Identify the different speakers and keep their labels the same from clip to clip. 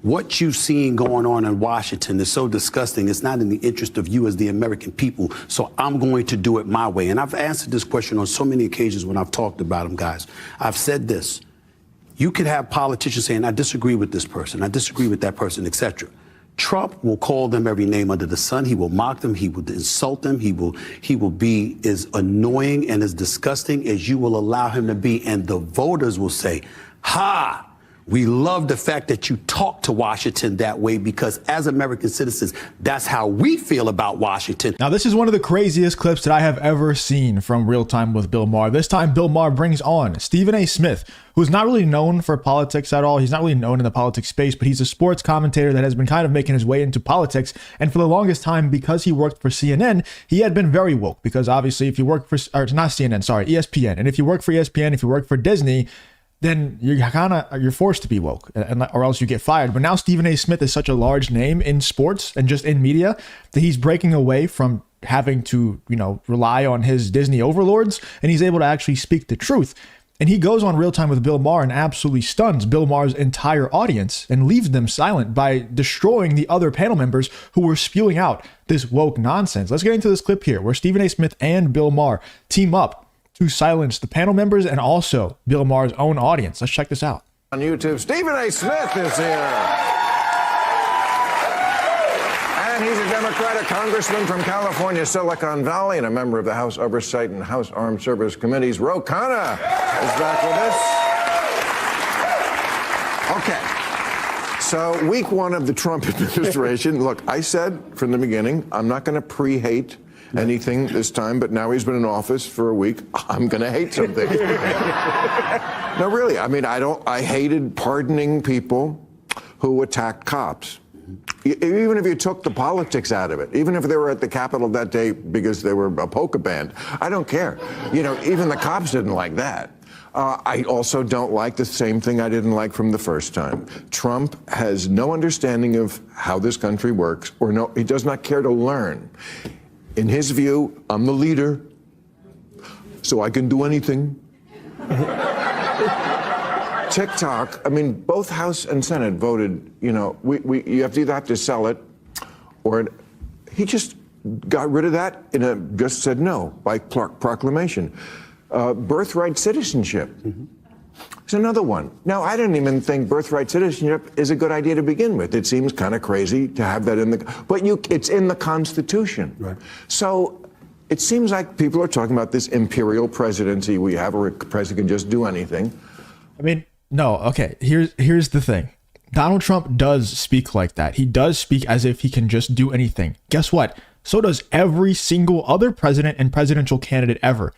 Speaker 1: What you've seen going on in Washington is so disgusting. It's not in the interest of you as the American people. So I'm going to do it my way. And I've answered this question on so many occasions when I've talked about them, guys. I've said this. You could have politicians saying, I disagree with this person, I disagree with that person, etc. Trump will call them every name under the sun. He will mock them. He will insult them. He will be as annoying and as disgusting as you will allow him to be. And the voters will say, ha! We love the fact that you talk to Washington that way, because as American citizens, that's how we feel about Washington.
Speaker 2: Now, this is one of the craziest clips that I have ever seen from Real Time with Bill Maher. This time, Bill Maher brings on Stephen A. Smith, who's not really known for politics at all. He's not really known in the politics space, but he's a sports commentator that has been kind of making his way into politics. And for the longest time, because he worked for CNN, he had been very woke, because obviously if you work for, or not CNN, sorry, ESPN. And if you work for ESPN, if you work for Disney, then you're forced to be woke, or else you get fired. But now Stephen A. Smith is such a large name in sports and just in media that he's breaking away from having to, rely on his Disney overlords, and he's able to actually speak the truth. And he goes on Real Time with Bill Maher and absolutely stuns Bill Maher's entire audience and leaves them silent by destroying the other panel members who were spewing out this woke nonsense. Let's get into this clip here where Stephen A. Smith and Bill Maher team up to silence the panel members and also Bill Maher's own audience. Let's check this out.
Speaker 3: On YouTube, Stephen A. Smith is here. And he's a Democratic congressman from California, Silicon Valley, and a member of the House Oversight and House Armed Service Committees. Khanna is back with us. Okay. So week one of the Trump administration, look, I said from the beginning, I'm not going to pre-hate anything this time, but now he's been in office for a week. I'm going to hate something. No, really. I mean, I hated pardoning people who attacked cops. Even if you took the politics out of it, even if they were at the Capitol that day because they were a polka band, I don't care. Even the cops didn't like that. I also don't like the same thing I didn't like from the first time. Trump has no understanding of how this country works, or he does not care to learn. In his view, I'm the leader, so I can do anything. TikTok, I mean, both House and Senate voted, you either have to sell it, or he just got rid of that just said no by proclamation. Birthright citizenship. It's another one. Now, I didn't even think birthright citizenship is a good idea to begin with. It seems kind of crazy to have that but it's in the Constitution. Right. So it seems like people are talking about this imperial presidency we have, where a president can just do anything.
Speaker 2: I mean, no, okay, here's the thing. Donald Trump does speak like that. He does speak as if he can just do anything. Guess what? So does every single other president and presidential candidate ever.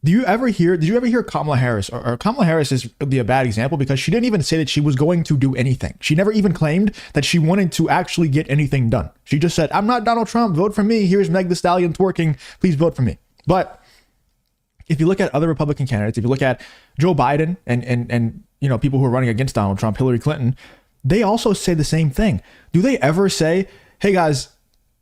Speaker 2: Did you ever hear Kamala Harris? Or Kamala Harris is really a bad example because she didn't even say that she was going to do anything. She never even claimed that she wanted to actually get anything done. She just said, I'm not Donald Trump, vote for me. Here's Meg Thee Stallion twerking, please vote for me. But if you look at other Republican candidates, if you look at Joe Biden and people who are running against Donald Trump, Hillary Clinton, they also say the same thing. Do they ever say, hey guys,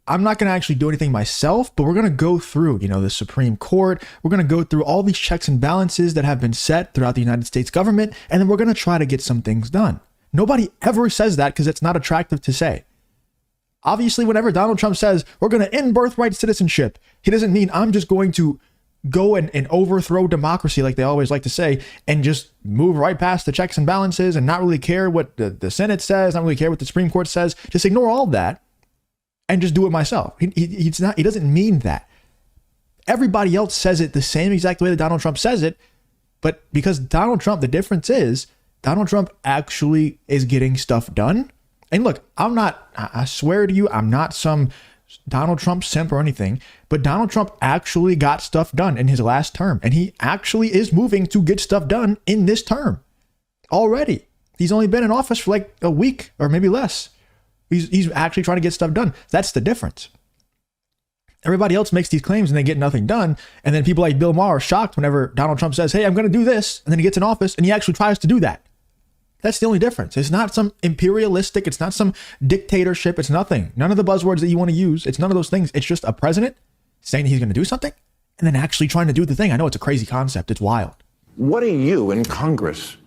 Speaker 2: I'm not going to actually do anything myself, but we're going to go through, the Supreme Court. We're going to go through all these checks and balances that have been set throughout the United States government, and then we're going to try to get some things done. Nobody ever says that because it's not attractive to say. Obviously, whenever Donald Trump says we're going to end birthright citizenship, he doesn't mean I'm just going to go and overthrow democracy like they always like to say and just move right past the checks and balances and not really care what the Senate says, not really care what the Supreme Court says. Just ignore all of that and just do it myself. He doesn't mean that. Everybody else says it the same exact way that Donald Trump says it, but because Donald Trump, the difference is Donald Trump actually is getting stuff done. And look, I swear to you, I'm not some Donald Trump simp or anything, but Donald Trump actually got stuff done in his last term, and he actually is moving to get stuff done in this term already. He's only been in office for like a week or maybe less. He's actually trying to get stuff done. That's the difference. Everybody else makes these claims and they get nothing done. And then people like Bill Maher are shocked whenever Donald Trump says, hey, I'm going to do this. And then he gets in office and he actually tries to do that. That's the only difference. It's not some imperialistic. It's not some dictatorship. It's nothing. None of the buzzwords that you want to use. It's none of those things. It's just a president saying he's going to do something and then actually trying to do the thing. I know it's a crazy concept. It's wild.
Speaker 3: What are you in Congress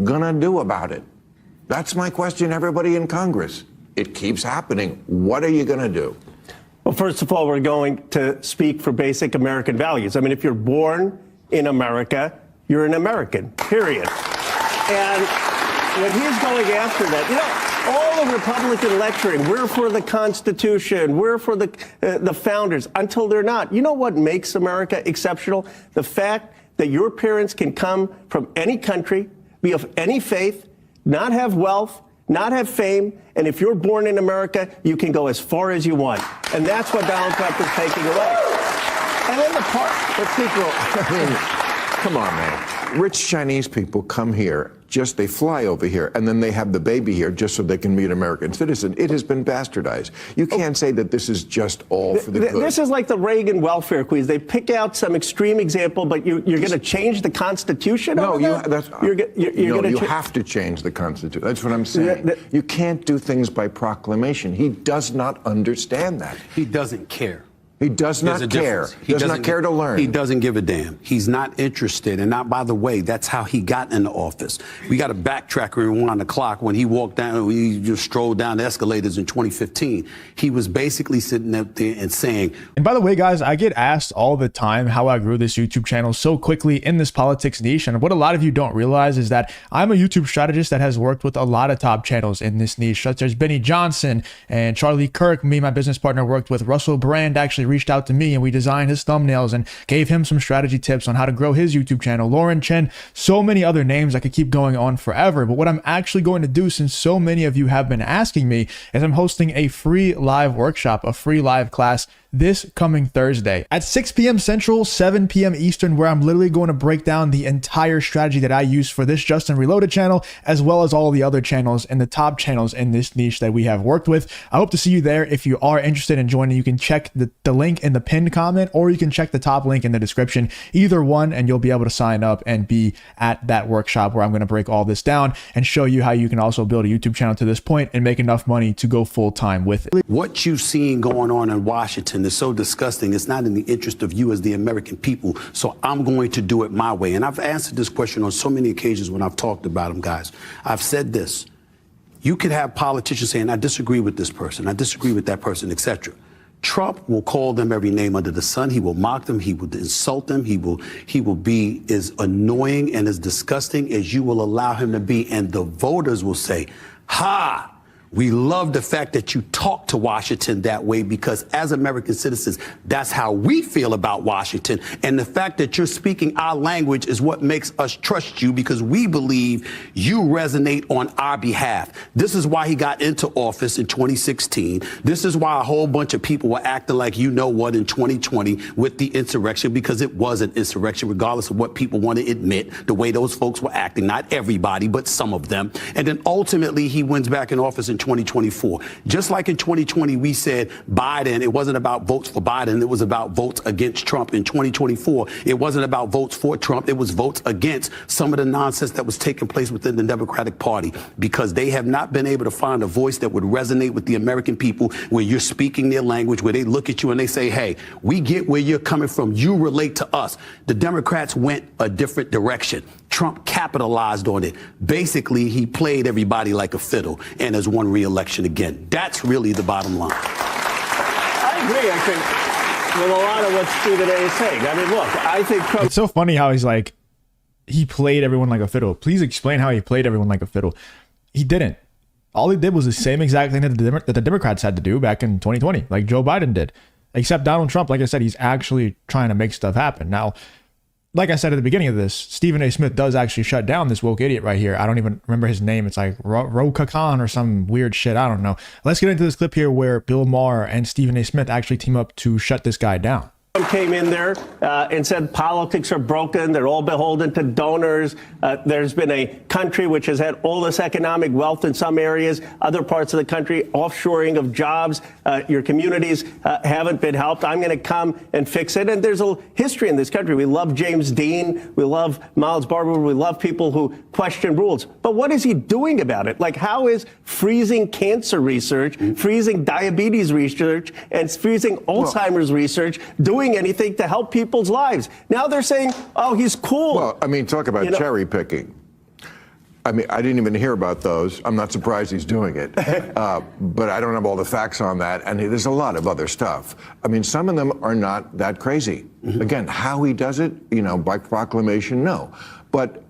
Speaker 3: going to do about it? That's my question, everybody in Congress. It keeps happening. What are you going to do?
Speaker 4: Well, first of all, we're going to speak for basic American values. I mean, if you're born in America, you're an American, period. And when he's going after that, you know, all the Republican lecturing, we're for the Constitution, we're for the founders, until they're not. You know what makes America exceptional? The fact that your parents can come from any country, be of any faith, not have wealth, not have fame, and if you're born in America, you can go as far as you want. And that's what Donald Trump is taking away. And then the part,
Speaker 3: But people, I mean, come on, man. Rich Chinese people come here, they fly over here, and then they have the baby here just so they can be an American citizen. It has been bastardized. You can't say that this is just all for the good.
Speaker 4: This is like the Reagan welfare quiz. They pick out some extreme example, but you're going to change the Constitution?
Speaker 3: No, you
Speaker 4: you
Speaker 3: have to change the Constitution. That's what I'm saying. You can't do things by proclamation. He does not understand that.
Speaker 1: He doesn't care.
Speaker 3: He does not care. He does not care to learn.
Speaker 1: He doesn't give a damn. He's not interested. And not, by the way, that's how he got into office. We got to backtrack and rewind the clock. When he walked down, he just strolled down the escalators in 2015. He was basically sitting up there and saying.
Speaker 2: And by the way, guys, I get asked all the time how I grew this YouTube channel so quickly in this politics niche. And what a lot of you don't realize is that I'm a YouTube strategist that has worked with a lot of top channels in this niche, such as Benny Johnson and Charlie Kirk. Me and my business partner worked with Russell Brand, actually reached out to me and we designed his thumbnails and gave him some strategy tips on how to grow his YouTube channel. Lauren Chen, so many other names. I could keep going on forever. But what I'm actually going to do, since so many of you have been asking me, is I'm hosting a free live workshop, a free live class this coming Thursday at 6 p.m. Central, 7 p.m. Eastern, where I'm literally going to break down the entire strategy that I use for this Justin Reloaded channel, as well as all the other channels and the top channels in this niche that we have worked with. I hope to see you there. If you are interested in joining, you can check the link in the pinned comment, or you can check the top link in the description, either one, and you'll be able to sign up and be at that workshop where I'm going to break all this down and show you how you can also build a YouTube channel to this point and make enough money to go full time with it.
Speaker 1: What you've seen going on in Washington is so disgusting. It's not in the interest of you as the American people. So I'm going to do it my way. And I've answered this question on so many occasions when I've talked about them, guys. I've said this. You could have politicians saying, I disagree with this person, I disagree with that person, etc. Trump will call them every name under the sun. He will mock them. He will insult them. He will be as annoying and as disgusting as you will allow him to be. And the voters will say, ha! We love the fact that you talk to Washington that way, because as American citizens, that's how we feel about Washington. And the fact that you're speaking our language is what makes us trust you, because we believe you resonate on our behalf. This is why he got into office in 2016. This is why a whole bunch of people were acting like you know what in 2020 with the insurrection, because it was an insurrection, regardless of what people want to admit, the way those folks were acting. Not everybody, but some of them. And then ultimately he wins back in office in 2024. Just like in 2020, we said Biden, it wasn't about votes for Biden, it was about votes against Trump. In 2024, it wasn't about votes for Trump, it was votes against some of the nonsense that was taking place within the Democratic Party, because they have not been able to find a voice that would resonate with the American people, where you're speaking their language, where they look at you and they say, hey, we get where you're coming from, you relate to us. The Democrats went a different direction. Trump capitalized on it. Basically, he played everybody like a fiddle and has won re-election again. That's really the bottom line.
Speaker 4: I agree, I think, with a lot of what Stephen A is saying. I mean, look, I think Trump...
Speaker 2: It's so funny how he's like, he played everyone like a fiddle. Please explain how he played everyone like a fiddle. He didn't. All he did was the same exact thing that the Democrats had to do back in 2020, like Joe Biden did. Except Donald Trump, like I said, he's actually trying to make stuff happen. Now, like I said at the beginning of this, Stephen A. Smith does actually shut down this woke idiot right here. I don't even remember his name. It's like Roka Khan or some weird shit. I don't know. Let's get into this clip here where Bill Maher and Stephen A. Smith actually team up to shut this guy down.
Speaker 4: Came in there and said politics are broken. They're all beholden to donors. There's been a country which has had all this economic wealth in some areas, other parts of the country, offshoring of jobs. Your communities haven't been helped. I'm going to come and fix it. And there's a history in this country. We love James Dean. We love Miles Barber. We love people who question rules. But what is he doing about it? Like, how is freezing cancer research, freezing diabetes research, and freezing Alzheimer's research doing anything to help people's lives? Now they're saying, oh, he's cool.
Speaker 3: Well, I mean, talk about cherry picking. I mean, I didn't even hear about those. I'm not surprised he's doing it. But I don't have all the facts on that. And there's a lot of other stuff. I mean, some of them are not that crazy. Again, how he does it, by proclamation, no. But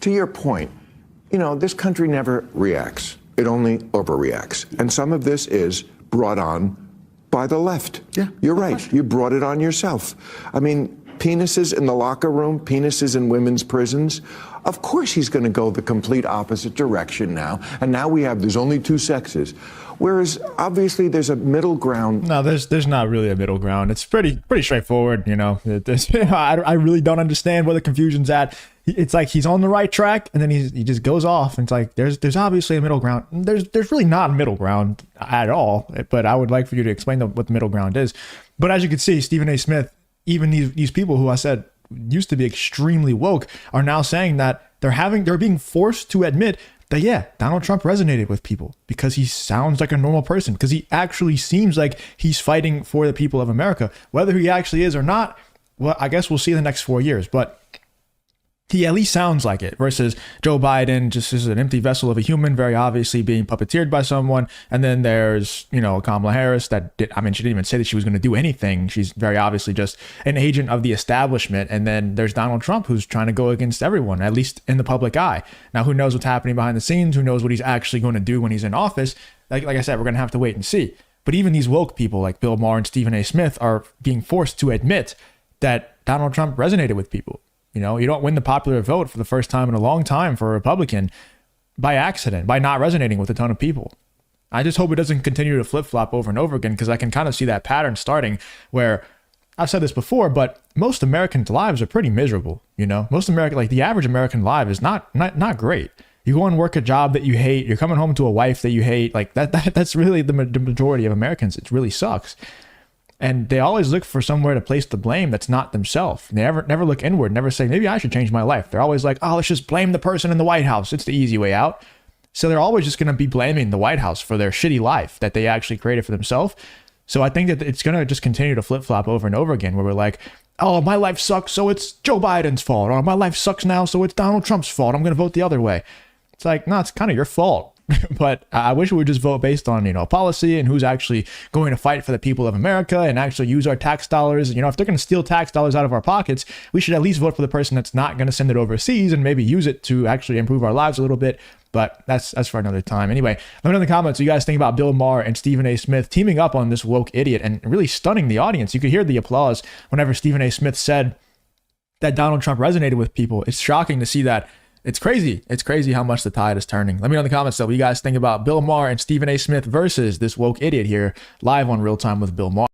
Speaker 3: to your point, this country never reacts. It only overreacts. And some of this is brought on by the left.
Speaker 1: Yeah,
Speaker 3: you're right. You brought it on yourself. I mean, penises in the locker room, penises in women's prisons. Of course he's going to go the complete opposite direction now. And now there's only two sexes. Whereas obviously there's a middle ground.
Speaker 2: No, there's not really a middle ground. It's pretty straightforward, I really don't understand where the confusion's at. It's like he's on the right track and then he just goes off. And it's like there's obviously a middle ground. There's really not a middle ground at all. But I would like for you to explain what the middle ground is. But as you can see, Stephen A. Smith, even these people who I said used to be extremely woke are now saying that they're being forced to admit that, yeah, Donald Trump resonated with people because he sounds like a normal person, because he actually seems like he's fighting for the people of America. Whether he actually is or not, well, I guess we'll see in the next 4 years. But he at least sounds like it, versus Joe Biden just is an empty vessel of a human, very obviously being puppeteered by someone. And then there's, Kamala Harris she didn't even say that she was going to do anything. She's very obviously just an agent of the establishment. And then there's Donald Trump, who's trying to go against everyone, at least in the public eye. Now, who knows what's happening behind the scenes? Who knows what he's actually going to do when he's in office? Like I said, we're going to have to wait and see. But even these woke people like Bill Maher and Stephen A. Smith are being forced to admit that Donald Trump resonated with people. You don't win the popular vote for the first time in a long time for a Republican by accident, by not resonating with a ton of people. I just hope it doesn't continue to flip-flop over and over again, because I can kind of see that pattern starting where, I've said this before, but most Americans' lives are pretty miserable. Most American, like the average American life is not great. You go and work a job that you hate. You're coming home to a wife that you hate. Like that's really the majority of Americans. It really sucks. And they always look for somewhere to place the blame that's not themselves. They never look inward, never say, maybe I should change my life. They're always like, oh, let's just blame the person in the White House. It's the easy way out. So they're always just going to be blaming the White House for their shitty life that they actually created for themselves. So I think that it's going to just continue to flip-flop over and over again, where we're like, oh, my life sucks, so it's Joe Biden's fault. Or my life sucks now, so it's Donald Trump's fault. I'm going to vote the other way. It's like, no, it's kind of your fault. But I wish we would just vote based on, policy and who's actually going to fight for the people of America and actually use our tax dollars. If they're going to steal tax dollars out of our pockets, we should at least vote for the person that's not going to send it overseas and maybe use it to actually improve our lives a little bit. But that's for another time. Anyway, let me know in the comments what you guys think about Bill Maher and Stephen A. Smith teaming up on this woke idiot and really stunning the audience. You could hear the applause whenever Stephen A. Smith said that Donald Trump resonated with people. It's shocking to see that. It's crazy. It's crazy how much the tide is turning. Let me know in the comments though what you guys think about Bill Maher and Stephen A. Smith versus this woke idiot here, live on Real Time with Bill Maher.